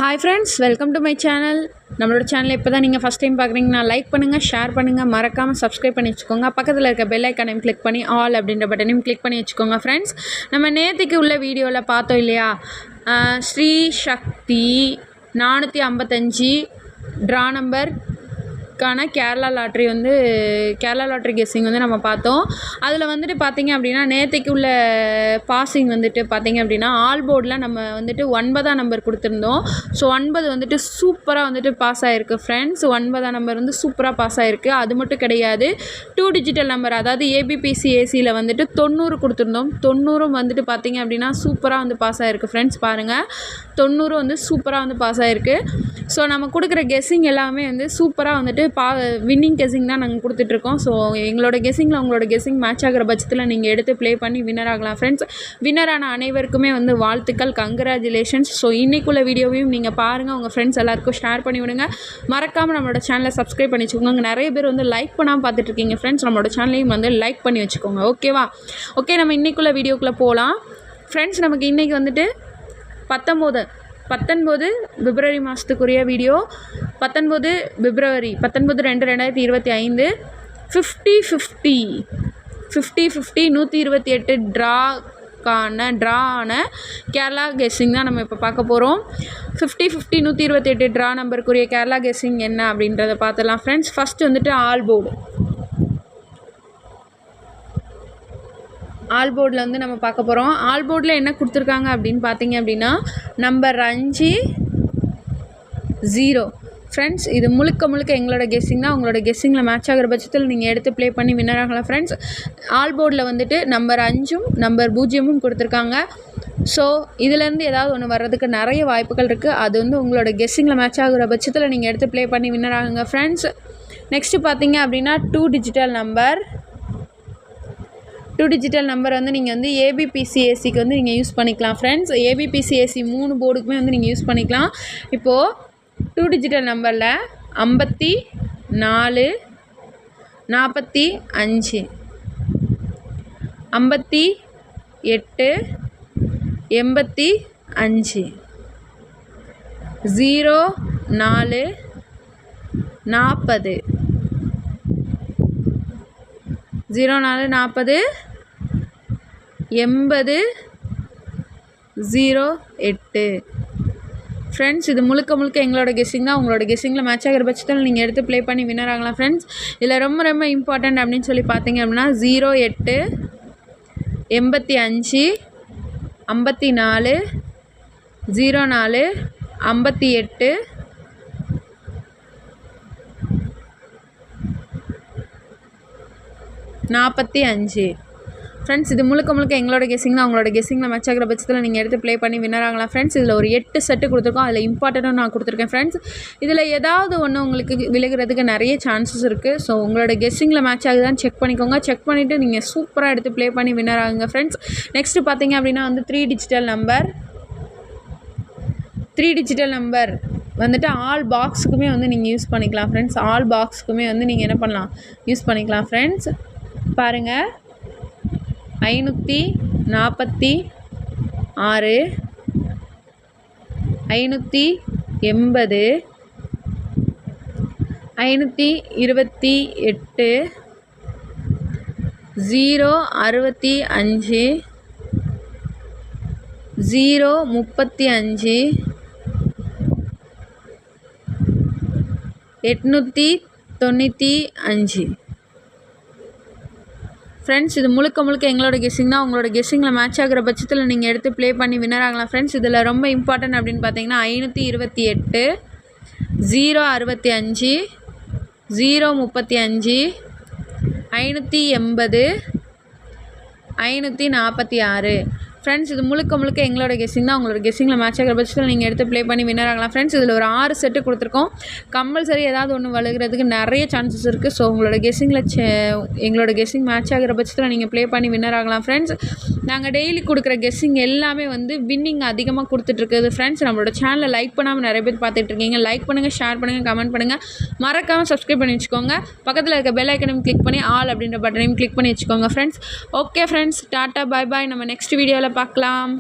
Hi friends, welcome to my channel. நம்மளோட சேனலை இப்போ தான் நீங்கள் ஃபஸ்ட் டைம் பார்க்குறீங்கன்னா லைக் பண்ணுங்கள், ஷேர் பண்ணுங்கள், மறக்காமல் சப்ஸ்கிரைப் பண்ணி வச்சுக்கோங்க. பக்கத்தில் இருக்க பெல் ஐக்கானையும் கிளிக் பண்ணி ஆல் அப்படின்ற பட்டனையும் கிளிக் பண்ணி வச்சுக்கோங்க. ஃப்ரெண்ட்ஸ், நம்ம நேற்றுக்கு உள்ள வீடியோவில் பார்த்தோம் இல்லையா, ஸ்ரீ சக்தி 455 draw number Kerala lottery Kerala lottery guessing நம்ம பார்த்தோம். அதில் பார்த்திங்க அப்படின்னா நேற்றுக்கு உள்ள பாசிங் பார்த்திங்க அப்படின்னா ஆல் போர்டில் நம்ம 9ஆம் நம்பர் கொடுத்துருந்தோம். ஸோ 9 சூப்பராக பாஸ் ஆகிருக்கு ஃப்ரெண்ட்ஸ். 9ஆம் நம்பர் சூப்பராக பாஸ் ஆகிருக்கு. அது மட்டும் கிடையாது, 2 டிஜிட்டல் நம்பர் அதாவது ஏபிபிசிஏசியில் 90 கொடுத்துருந்தோம். 90 பார்த்திங்க அப்படின்னா சூப்பராக பாஸ் ஆகிருக்கு ஃப்ரெண்ட்ஸ். பாருங்கள், 90 சூப்பராக பாஸ் ஆகிருக்கு. ஸோ நம்ம கொடுக்குற கெஸ்ஸிங் எல்லாமே சூப்பராக வின்னிங் கெஸ்ஸிங் தான் நாங்கள் கொடுத்துட்ருக்கோம். ஸோ எங்களோட கெஸ்ஸிங்கில் உங்களோட கெஸ்ஸிங் மேட்ச் ஆகிற பட்சத்தில் நீங்கள் எடுத்து ப்ளே பண்ணி வின்னர் ஆகலாம் ஃப்ரெண்ட்ஸ். வின்னரான அனைவருக்குமே வாழ்த்துக்கள், கங்க்ராச்சுலேஷன்ஸ். ஸோ இன்றைக்குள்ள வீடியோவையும் நீங்கள் பாருங்கள், உங்கள் ஃப்ரெண்ட்ஸ் எல்லாருக்கும் ஷேர் பண்ணி விடுங்க. மறக்காமல் நம்மளோட சேனலை சப்ஸ்கிரைப் பண்ணி வச்சுக்கோங்க. நிறைய பேர் லைக் பண்ணாமல் பார்த்துட்ருக்கீங்க ஃப்ரெண்ட்ஸ். நம்மளோட சேனலையும் லைக் பண்ணி வச்சுக்கோங்க. ஓகேவா? ஓகே, நம்ம இன்றைக்குள்ள வீடியோக்குள்ளே போகலாம் ஃப்ரெண்ட்ஸ். நமக்கு இன்றைக்கி 19 பிப்ரவரி மாதத்துக்குரிய வீடியோ. 19 பிப்ரவரி 19/2/2025 50/50 128 ட்ரா ஆன கேரளா கெஸ்ஸிங் தான் நம்ம இப்போ பார்க்க போகிறோம். 50/50 128 ட்ரா நம்பருக்குரிய கேரளா கெஸ்ஸிங் என்ன அப்படின்றத பார்த்துடலாம் ஃப்ரெண்ட்ஸ். ஃபஸ்ட்டு ஆல் போர்டில் நம்ம பார்க்க போகிறோம். ஆல் போர்டில் என்ன கொடுத்துருக்காங்க அப்படின்னு பார்த்தீங்க அப்படின்னா நம்பர் 5 0 ஃப்ரெண்ட்ஸ். இது முழுக்க எங்களோட கெஸ்ஸிங் தான். உங்களோட கெஸ்ஸிங்கில் மேட்ச் ஆகிற பட்சத்தில் நீங்கள் எடுத்து ப்ளே பண்ணி வின்னர் ஆகலாம் ஃப்ரெண்ட்ஸ். ஆல் போர்டில் நம்பர் 5 நம்பர் 0 கொடுத்துருக்காங்க. ஸோ இதுலேருந்து ஏதாவது ஒன்று வர்றதுக்கு நிறைய வாய்ப்புகள் இருக்குது. அது உங்களோட கெஸ்ஸிங்கில் மேட்ச் ஆகிற பட்சத்தில் நீங்கள் எடுத்து ப்ளே பண்ணி வின்னர் ஆகுங்க ஃப்ரெண்ட்ஸ். நெக்ஸ்ட்டு பார்த்தீங்க அப்படின்னா 2 டிஜிட்டல் நம்பர் நீங்கள் ஏபிபிசிஏசிக்கு நீங்கள் யூஸ் பண்ணிக்கலாம் ஃப்ரெண்ட்ஸ். ஏபிபிசிஏசி 3 போர்டுக்குமே நீங்கள் யூஸ் பண்ணிக்கலாம். இப்போது 2 டிஜிட்டல் நம்பரில் 54 45 58 85 04 40 04 40 80 08 ஃப்ரெண்ட்ஸ். இது முழுக்க எங்களோட கெஸ்ஸிங் தான். உங்களோட கெஸ்ஸிங்கில் மேட்ச் ஆகிற பட்சத்தில் நீங்கள் எடுத்து ப்ளே பண்ணி வின்னர் ஆகலாம் ஃப்ரெண்ட்ஸ். இதில் ரொம்ப இம்பார்ட்டண்ட் அப்படின்னு சொல்லி பார்த்தீங்க அப்படின்னா 08 85 54 04 58 45 ஃப்ரெண்ட்ஸ். இது முழுக்க எங்களோட கெஸ்ஸிங் தான். உங்களோட கெஸ்ஸிங்கில் மேட்ச் ஆகிற பட்சத்தில் நீங்கள் எடுத்து ப்ளே பண்ணி வின்னர் ஆகலாம் ஃப்ரெண்ட்ஸ். இதில் ஒரு 8 செட்டு கொடுத்துருக்கோம். அதில் இம்பார்ட்டண்ட்டாக நான் கொடுத்துருக்கேன் ஃப்ரெண்ட்ஸ். இதில் ஏதாவது ஒன்று உங்களுக்கு விலகிறதுக்கு நிறைய சான்சஸ் இருக்குது. ஸோ உங்களோட கெஸ்ஸிங்கில் மேட்ச் ஆகுதான்னு செக் பண்ணிக்கோங்க. செக் பண்ணிவிட்டு நீங்கள் சூப்பராக எடுத்து ப்ளே பண்ணி வின்னர் ஆகுங்க ஃப்ரெண்ட்ஸ். நெக்ஸ்ட்டு பார்த்தீங்க அப்படின்னா 3 டிஜிட்டல் நம்பர் ஆல் பாக்ஸுக்குமே நீங்கள் யூஸ் பண்ணிக்கலாம் ஃப்ரெண்ட்ஸ். ஆல் பாக்ஸுக்குமே நீங்கள் என்ன பண்ணலாம், யூஸ் பண்ணிக்கலாம் ஃப்ரெண்ட்ஸ். பாருங்கள், 546 580 528 065 035 895 ஃப்ரெண்ட்ஸ். இது முழுக்க எங்களோட கெஸ்ஸிங் தான். உங்களோட கெஸ்ஸிங்கில் மேட்ச் ஆகிற பட்சத்தில் நீங்கள் எடுத்து ப்ளே பண்ணி வின்னர் ஆகலாம் ஃப்ரெண்ட்ஸ். இதில் ரொம்ப இம்பார்ட்டன்ட் அப்படின்னு பார்த்தீங்கன்னா 528 065 035 580 546 ஃப்ரெண்ட்ஸ். இது முழுக்க எங்களோட கெஸ்ஸிங் தான். உங்களோட கெஸ்ஸிங்கில் மேட்ச் ஆகிற பட்சத்தில் நீங்கள் எடுத்து ப்ளே பண்ணி வின்னர் ஆகலாம் ஃப்ரெண்ட்ஸ். இதில் ஒரு 6 செட்டு கொடுத்துருக்கோம். கம்பல்சரி ஏதாவது ஒன்று வழுகிறதுக்கு நிறைய சான்சஸ் இருக்குது. ஸோ உங்களோட எங்களோட கெஸ்ஸிங் மேட்ச் ஆகிற பட்சத்தில் நீங்கள் ப்ளே பண்ணி வின்னர் ஆகலாம் ஃப்ரெண்ட்ஸ். நாங்கள் டெய்லி கொடுக்குற கெஸ்ஸிங் எல்லாமே வின்னிங் அதிகமாக கொடுத்துட்ருக்குது ஃப்ரெண்ட்ஸ். நம்மளோட சேனலை லைக் பண்ணாமல் நிறைய பேர் பார்த்துட்ருக்கீங்க. லைக் பண்ணுங்கள், ஷேர் பண்ணுங்கள், கமெண்ட் பண்ணுங்கள், மறக்காமல் சப்ஸ்கிரைப் பண்ணி வச்சுக்கோங்க. பக்கத்தில் இருக்க பெல் ஐக்கனையும் கிளிக் பண்ணி ஆல் அப்படின்ற பட்டனையும் கிளிக் பண்ணி வச்சுக்கோங்க ஃப்ரெண்ட்ஸ். ஓகே ஃப்ரெண்ட்ஸ், டாட்டா, பாய் பாய். நம்ம நெக்ஸ்ட் வீடியோவில் பார்க்கலாம்.